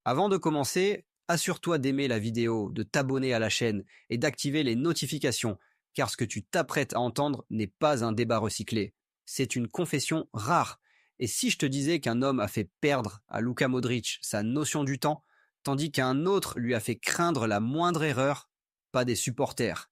Avant de commencer, assure-toi d'aimer la vidéo, de t'abonner à la chaîne et d'activer les notifications, car ce que tu t'apprêtes à entendre n'est pas un débat recyclé. C'est une confession rare. Et si je te disais qu'un homme a fait perdre à Luka Modric sa notion du temps, tandis qu'un autre lui a fait craindre la moindre erreur, pas des supporters,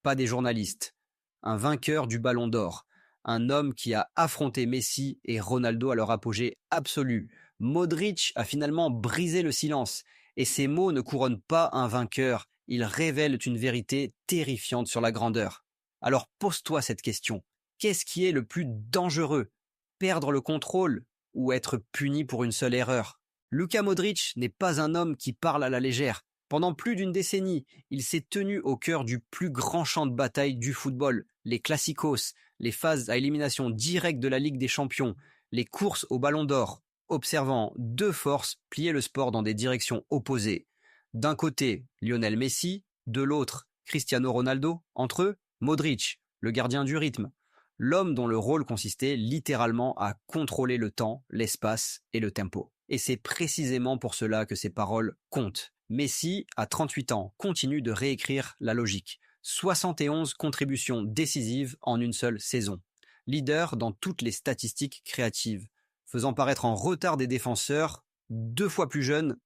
pas des journalistes, un vainqueur du Ballon d'Or, un homme qui a affronté Messi et Ronaldo à leur apogée absolu. Modric a finalement brisé le silence, et ces mots ne couronnent pas un vainqueur, ils révèlent une vérité terrifiante sur la grandeur. Alors pose-toi cette question, qu'est-ce qui est le plus dangereux? Perdre le contrôle ou être puni pour une seule erreur? Luka Modric n'est pas un homme qui parle à la légère. Pendant plus d'une décennie, il s'est tenu au cœur du plus grand champ de bataille du football, les classicos, les phases à élimination directe de la Ligue des Champions, les courses au Ballon d'Or, observant deux forces plier le sport dans des directions opposées. D'un côté, Lionel Messi, de l'autre, Cristiano Ronaldo, entre eux, Modric, le gardien du rythme, l'homme dont le rôle consistait littéralement à contrôler le temps, l'espace et le tempo. Et c'est précisément pour cela que ces paroles comptent. Messi, à 38 ans, continue de réécrire la logique. 71 contributions décisives en une seule saison. Leader dans toutes les statistiques créatives, faisant paraître en retard des défenseurs, 2 fois plus jeunes,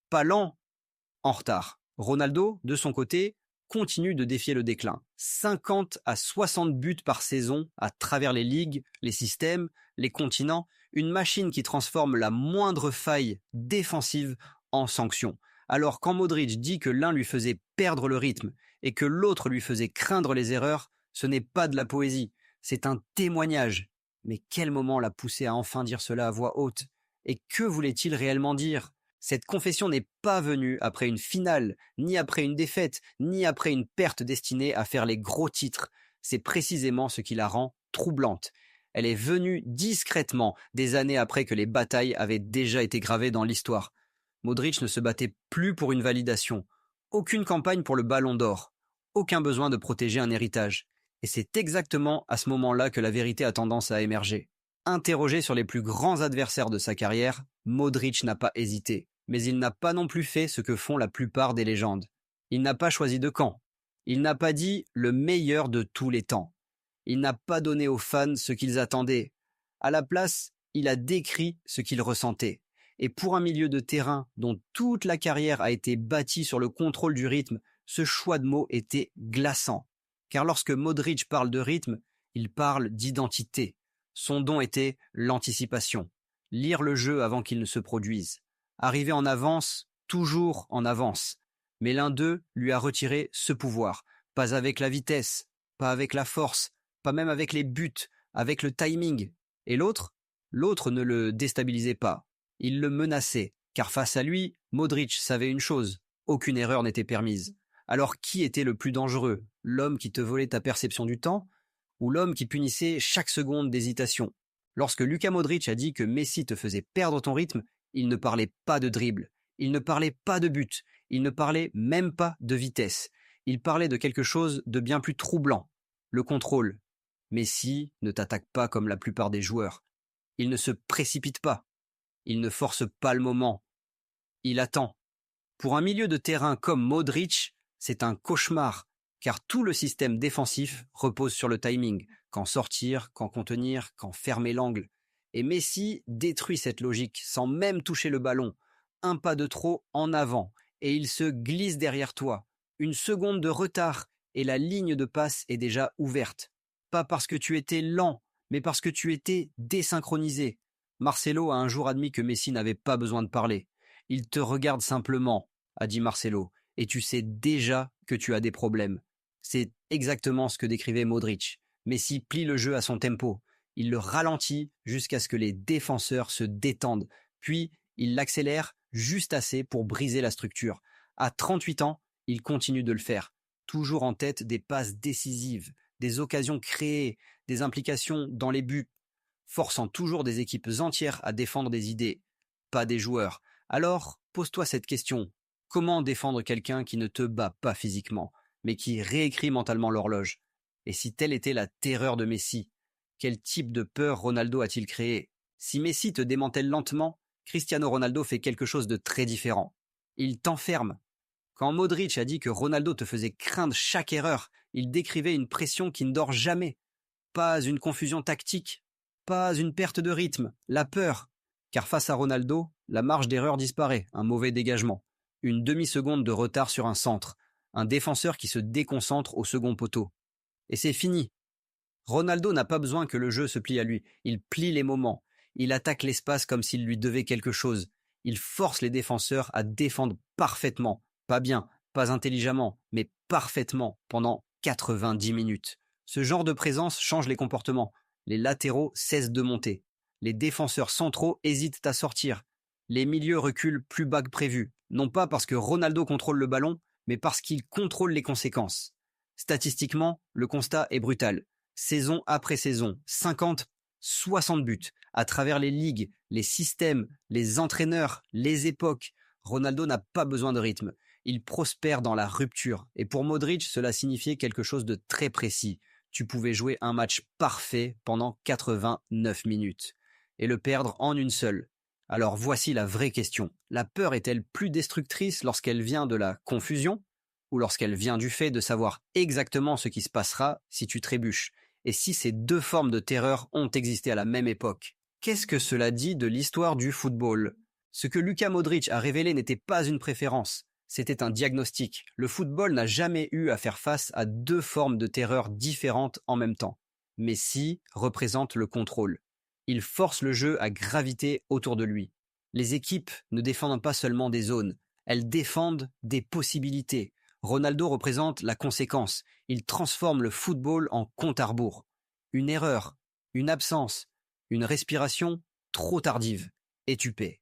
pas lents, en retard. Ronaldo, de son côté, continue de défier le déclin. 50 à 60 buts par saison à travers les ligues, les systèmes, les continents, une machine qui transforme la moindre faille défensive en sanction. Alors quand Modric dit que l'un lui faisait perdre le rythme et que l'autre lui faisait craindre les erreurs, ce n'est pas de la poésie, c'est un témoignage. Mais quel moment l'a poussé à enfin dire cela à voix haute? Et que voulait-il réellement dire? Cette confession n'est pas venue après une finale, ni après une défaite, ni après une perte destinée à faire les gros titres. C'est précisément ce qui la rend troublante. Elle est venue discrètement, des années après que les batailles avaient déjà été gravées dans l'histoire. Modric ne se battait plus pour une validation, aucune campagne pour le Ballon d'Or, aucun besoin de protéger un héritage. Et c'est exactement à ce moment-là que la vérité a tendance à émerger. Interrogé sur les plus grands adversaires de sa carrière, Modric n'a pas hésité. Mais il n'a pas non plus fait ce que font la plupart des légendes. Il n'a pas choisi de camp. Il n'a pas dit le meilleur de tous les temps. Il n'a pas donné aux fans ce qu'ils attendaient. À la place, il a décrit ce qu'il ressentait. Et pour un milieu de terrain dont toute la carrière a été bâtie sur le contrôle du rythme, ce choix de mots était glaçant. Car lorsque Modric parle de rythme, il parle d'identité. Son don était l'anticipation. Lire le jeu avant qu'il ne se produise. Arriver en avance, toujours en avance. Mais l'un d'eux lui a retiré ce pouvoir. Pas avec la vitesse, pas avec la force, pas même avec les buts, avec le timing. Et l'autre ne le déstabilisait pas. Il le menaçait, car face à lui, Modric savait une chose, aucune erreur n'était permise. Alors qui était le plus dangereux? L'homme qui te volait ta perception du temps ou l'homme qui punissait chaque seconde d'hésitation? Lorsque Luka Modric a dit que Messi te faisait perdre ton rythme, il ne parlait pas de dribble, il ne parlait pas de but, il ne parlait même pas de vitesse. Il parlait de quelque chose de bien plus troublant, le contrôle. Messi ne t'attaque pas comme la plupart des joueurs. Il ne se précipite pas, il ne force pas le moment, il attend. Pour un milieu de terrain comme Modric, c'est un cauchemar, car tout le système défensif repose sur le timing, quand sortir, quand contenir, quand fermer l'angle. Et Messi détruit cette logique sans même toucher le ballon. Un pas de trop en avant, et il se glisse derrière toi. Une seconde de retard, et la ligne de passe est déjà ouverte. Pas parce que tu étais lent, mais parce que tu étais désynchronisé. Marcelo a un jour admis que Messi n'avait pas besoin de parler. Il te regarde simplement, a dit Marcelo, et tu sais déjà que tu as des problèmes. C'est exactement ce que décrivait Modric. Messi plie le jeu à son tempo. Il le ralentit jusqu'à ce que les défenseurs se détendent, puis il l'accélère juste assez pour briser la structure. À 38 ans, il continue de le faire, toujours en tête des passes décisives, des occasions créées, des implications dans les buts, forçant toujours des équipes entières à défendre des idées, pas des joueurs. Alors, pose-toi cette question. Comment défendre quelqu'un qui ne te bat pas physiquement, mais qui réécrit mentalement l'horloge? Et si telle était la terreur de Messi, quel type de peur Ronaldo a-t-il créé? Si Messi te démantèle lentement, Cristiano Ronaldo fait quelque chose de très différent. Il t'enferme. Quand Modric a dit que Ronaldo te faisait craindre chaque erreur, il décrivait une pression qui ne dort jamais. Pas une confusion tactique, pas une perte de rythme, la peur. Car face à Ronaldo, la marge d'erreur disparaît, un mauvais dégagement, une demi-seconde de retard sur un centre, un défenseur qui se déconcentre au second poteau. Et c'est fini. Ronaldo n'a pas besoin que le jeu se plie à lui, il plie les moments, il attaque l'espace comme s'il lui devait quelque chose, il force les défenseurs à défendre parfaitement, pas bien, pas intelligemment, mais parfaitement pendant 90 minutes. Ce genre de présence change les comportements. Les latéraux cessent de monter. Les défenseurs centraux hésitent à sortir. Les milieux reculent plus bas que prévu, non pas parce que Ronaldo contrôle le ballon, mais parce qu'il contrôle les conséquences. Statistiquement, le constat est brutal. Saison après saison, 50, 60 buts, à travers les ligues, les systèmes, les entraîneurs, les époques. Ronaldo n'a pas besoin de rythme. Il prospère dans la rupture. Et pour Modric, cela signifiait quelque chose de très précis. Tu pouvais jouer un match parfait pendant 89 minutes et le perdre en une seule. Alors voici la vraie question. La peur est-elle plus destructrice lorsqu'elle vient de la confusion ou lorsqu'elle vient du fait de savoir exactement ce qui se passera si tu trébuches? Et si ces deux formes de terreur ont existé à la même époque? Qu'est-ce que cela dit de l'histoire du football? Ce que Luka Modric a révélé n'était pas une préférence. C'était un diagnostic. Le football n'a jamais eu à faire face à deux formes de terreur différentes en même temps. Messi représente le contrôle. Il force le jeu à graviter autour de lui. Les équipes ne défendent pas seulement des zones, elles défendent des possibilités. Ronaldo représente la conséquence. Il transforme le football en compte à rebours. Une erreur, une absence, une respiration trop tardive, et tu paies.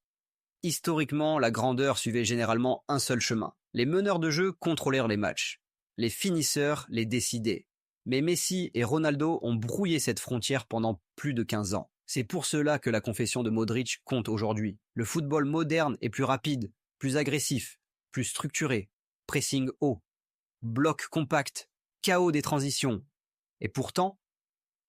Historiquement, la grandeur suivait généralement un seul chemin. Les meneurs de jeu contrôlèrent les matchs. Les finisseurs les décidaient. Mais Messi et Ronaldo ont brouillé cette frontière pendant plus de 15 ans. C'est pour cela que la confession de Modric compte aujourd'hui. Le football moderne est plus rapide, plus agressif, plus structuré, pressing haut, bloc compact, chaos des transitions. Et pourtant,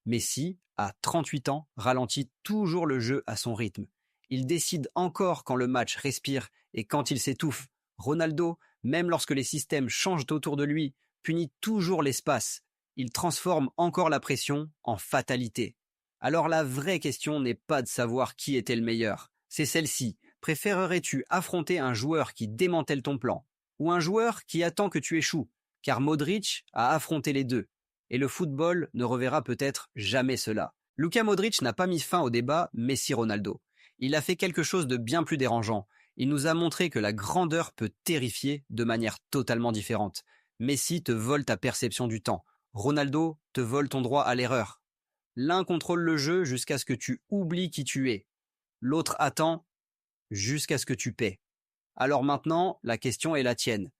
Messi, à 38 ans, ralentit toujours le jeu à son rythme. Il décide encore quand le match respire et quand il s'étouffe. Ronaldo, même lorsque les systèmes changent autour de lui, punit toujours l'espace. Il transforme encore la pression en fatalité. Alors la vraie question n'est pas de savoir qui était le meilleur. C'est celle-ci. Préférerais-tu affronter un joueur qui démantèle ton plan ou un joueur qui attend que tu échoues? Car Modric a affronté les deux. Et le football ne reverra peut-être jamais cela. Luka Modric n'a pas mis fin au débat Messi-Ronaldo. Il a fait quelque chose de bien plus dérangeant. Il nous a montré que la grandeur peut terrifier de manière totalement différente. Messi te vole ta perception du temps. Ronaldo te vole ton droit à l'erreur. L'un contrôle le jeu jusqu'à ce que tu oublies qui tu es. L'autre attend jusqu'à ce que tu paies. Alors maintenant, la question est la tienne.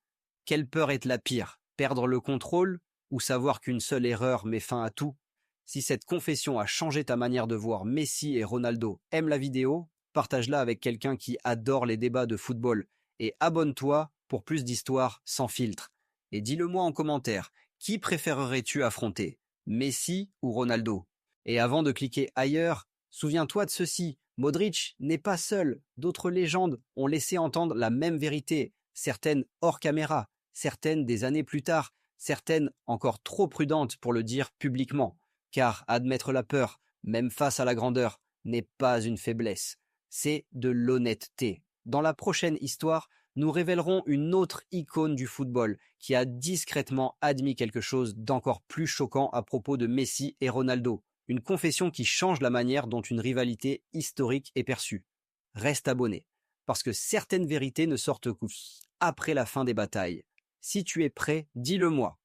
Quelle peur est la pire? Perdre le contrôle ou savoir qu'une seule erreur met fin à tout? Si cette confession a changé ta manière de voir Messi et Ronaldo, aime la vidéo, partage-la avec quelqu'un qui adore les débats de football et abonne-toi pour plus d'histoires sans filtre. Et dis-le-moi en commentaire, qui préférerais-tu affronter, Messi ou Ronaldo? Et avant de cliquer ailleurs, souviens-toi de ceci, Modric n'est pas seul, d'autres légendes ont laissé entendre la même vérité, certaines hors caméra, certaines des années plus tard, certaines encore trop prudentes pour le dire publiquement. Car admettre la peur, même face à la grandeur, n'est pas une faiblesse, c'est de l'honnêteté. Dans la prochaine histoire, nous révélerons une autre icône du football qui a discrètement admis quelque chose d'encore plus choquant à propos de Messi et Ronaldo. Une confession qui change la manière dont une rivalité historique est perçue. Reste abonné, parce que certaines vérités ne sortent qu'après la fin des batailles. Si tu es prêt, dis-le-moi.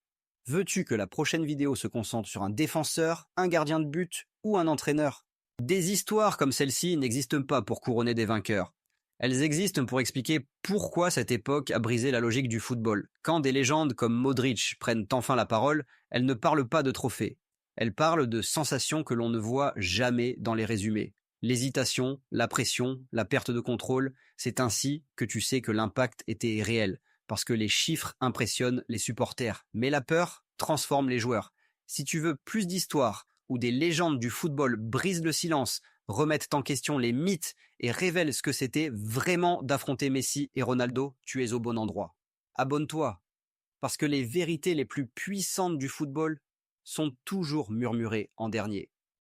Veux-tu que la prochaine vidéo se concentre sur un défenseur, un gardien de but ou un entraîneur? Des histoires comme celle-ci n'existent pas pour couronner des vainqueurs. Elles existent pour expliquer pourquoi cette époque a brisé la logique du football. Quand des légendes comme Modric prennent enfin la parole, elles ne parlent pas de trophées. Elles parlent de sensations que l'on ne voit jamais dans les résumés. L'hésitation, la pression, la perte de contrôle, c'est ainsi que tu sais que l'impact était réel. Parce que les chiffres impressionnent les supporters. Mais la peur transforme les joueurs. Si tu veux plus d'histoires où des légendes du football brisent le silence, remettent en question les mythes et révèlent ce que c'était vraiment d'affronter Messi et Ronaldo, tu es au bon endroit. Abonne-toi, parce que les vérités les plus puissantes du football sont toujours murmurées en dernier.